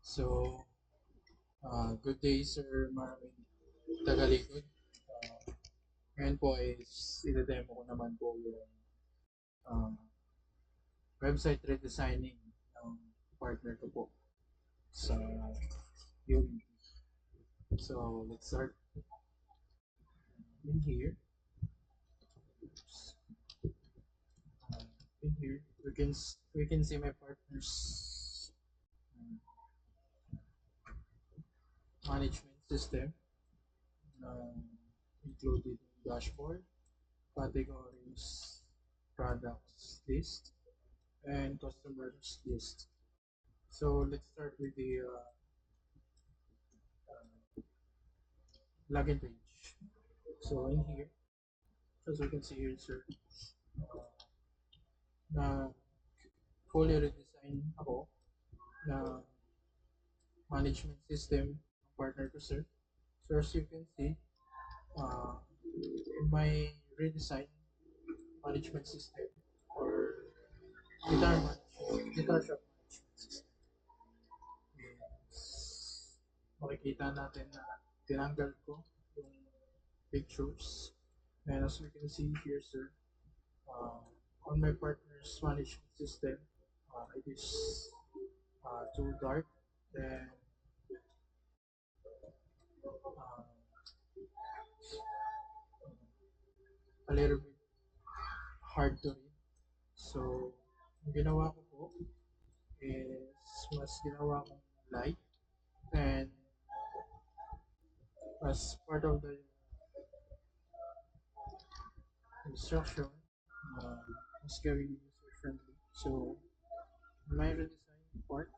So, good day sir, maraming tagalikod. Ngayon po is ide-demo ko naman po yung uh, website redesigning ng partner ko po sa UEP. So, let's start in here. Uh, in here, we can see my partner's management system, uh, included dashboard, categories, products list, and customers list. So let's start with the login page. So in here, as you can see here, sir, na fully redesign ako na management system ng partner ko, sir. So as you can see, in my redesign management system or guitar shop management system, is makikita natin na tinanggal ko yung pictures. And as you can see here, sir, uh, on my partner's management system, it is too dark and uh, a little bit hard to read. So, ang ginawa ko po is mas ginawa kong light, and as part of the instruction, uh, was very user friendly. So, my redesign part,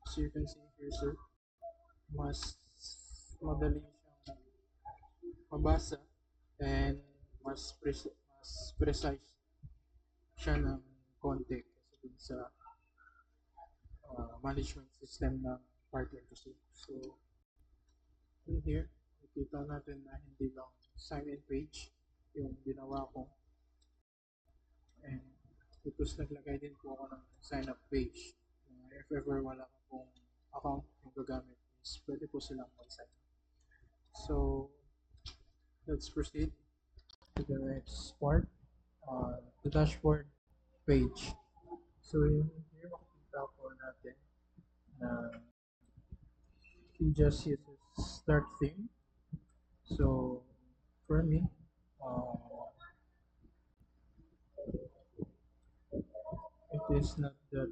as you can see here, sir, mas madali siyang mabasa and mas precise siya ng konti kasi dun sa management system ng partner kasi. So, in here, nakikita natin na hindi lang sign-in page yung ginawa ko. And tapos naglagay din po ako ng sign-up page. If ever wala ka pong account yung gagamit, is pwede po silang mag-sign up. So, let's proceed to the next part, the dashboard page. So, yung here makikita po natin na he just uses start theme. So, for me, uh, it is not that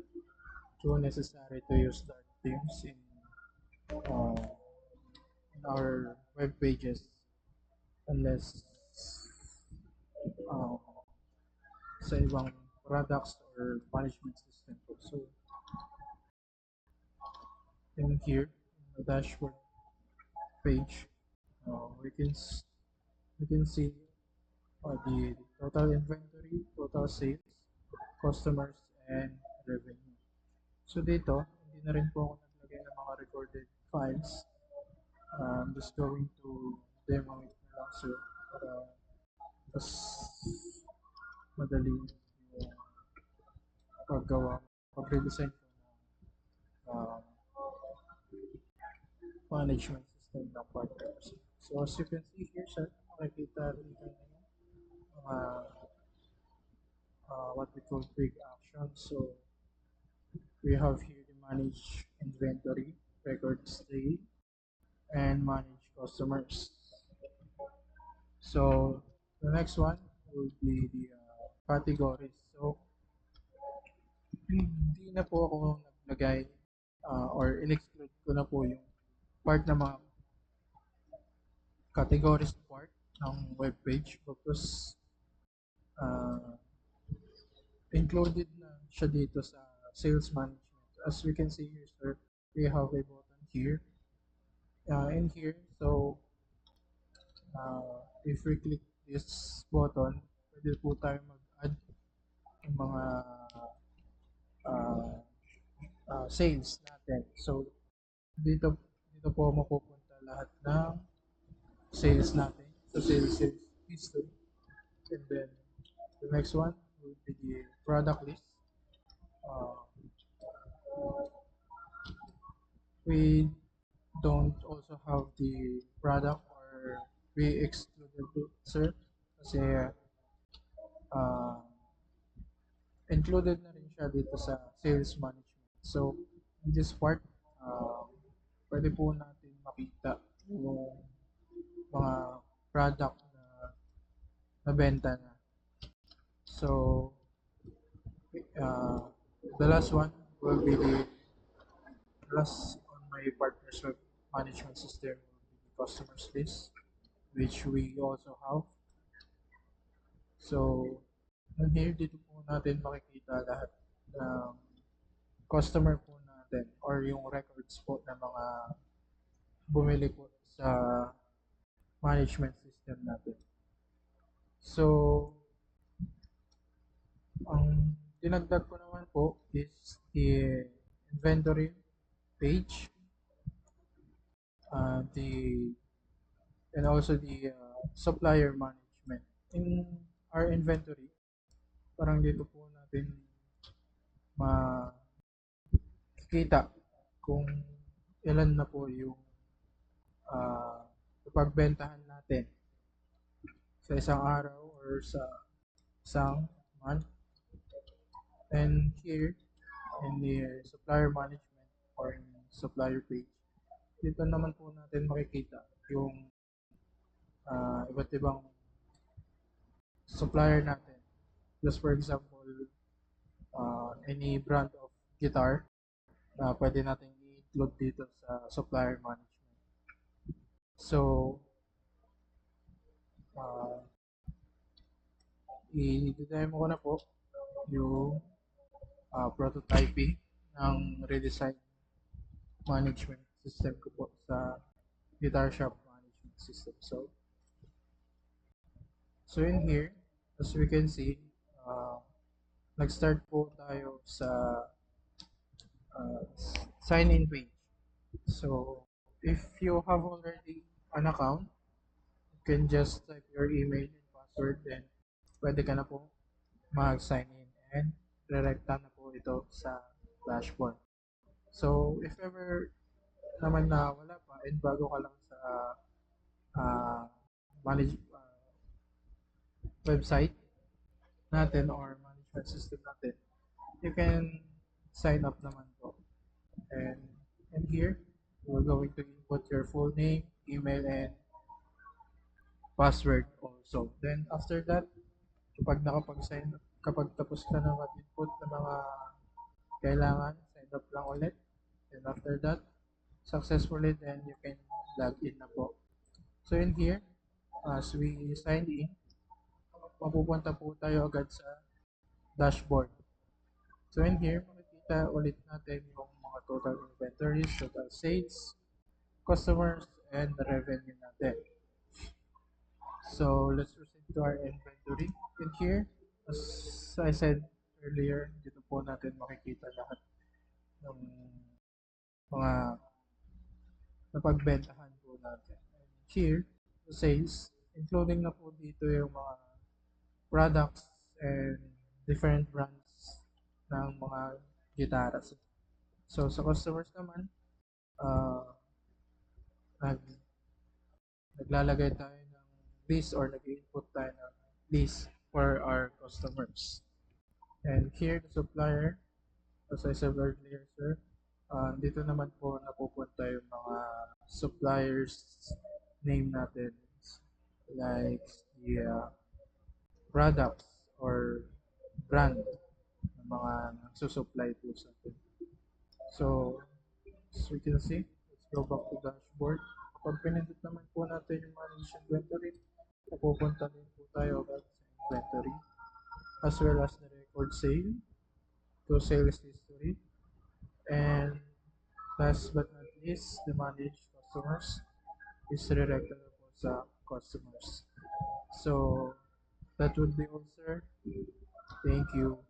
too necessary to use start themes in our web pages unless uh, sa ibang products or management system po. So, in here, in the dashboard page, we can see the total inventory, total sales, customers, and revenue. So dito, hindi na rin po ako naglagay ng mga recorded files. I'm just going to demo it na lang, sir, para mas madali yung paggawa, pag-redesign ko ng management system ng partners. So as you can see here, sir, makikita rin kayo mga what we call quick action. So we have here the manage inventory, record sale, and manage customers. So the next one will be the categories. So hindi na po ako naglagay or in-exclude ko na po yung part ng mga categories part ng web page because uh, included na siya dito sa sales management. As we can see here, sir, we have a button here in here. So if we click this button, pwede po tayo mag-add ng mga uh, sales natin. So dito po mapupunta lahat ng sales natin. So sales history. And then the next one will be the product list. Uh, we don't also have the product, or we excluded it, sir, kasi uh, included na rin siya dito sa sales management. So, in this part, pwede po natin makita yung mga product na nabenta na. So, uh, the last one will be the last on my partnership management system will be the customers list, which we also have. So, here dito po natin makikita lahat ng customer po natin or yung records po ng mga bumili po sa management system natin. So, ang dinagdag ko naman po is the inventory page, and also the supplier management. In our inventory, parang dito po natin makikita kung ilan na po yung pagbentahan natin sa isang araw or sa isang month. And here in the supplier management or in supplier page, dito naman po natin makikita yung iba't ibang supplier natin. Just for example, any brand of guitar na pwede natin i-include dito sa supplier management. So, i-demo ko na po yung prototyping ng redesign management system ko po sa Guitar Shop management system. So in here, as we can see, nag-start po tayo sa sign-in page. So if you have already an account, you can just type your email and password, then pwede ka na po mag-sign in and direkta na po ito sa dashboard. So, if ever naman na wala pa and bago ka lang sa website natin or management system natin, you can sign up naman po. And here, we're going to input your full name, email, and password also. Then after that, kapag tapos ka na mag-input ng mga kailangan, sign up lang ulit. And after that, successfully, then you can log in na po. So in here, as we sign in, mapupunta po tayo agad sa dashboard. So in here, makikita ulit natin yung mga total inventories, total sales, customers, and the revenue natin. So let's proceed to our inventory. In here, as I said earlier, dito po natin makikita lahat ng mga napagbentahan po natin. And here, the sales, including na po dito yung mga products and different brands ng mga gitaras. So sa customers naman, naglalagay tayo ng list or nag-input tayo ng list for our customers. And here, the supplier, as I said earlier, sir, dito naman po napupunta yung mga suppliers name natin, like the products or brand ng mga nagsusupply po sa atin. So, as we can see, let's go back to dashboard. Kapag pinindot naman po natin yung manage inventory, napupunta din po tayo agad sa inventory, as well as the record sale, to sales history, and last but not least, the managed customers is redirected po sa customers. So, that would be all, sir. Thank you.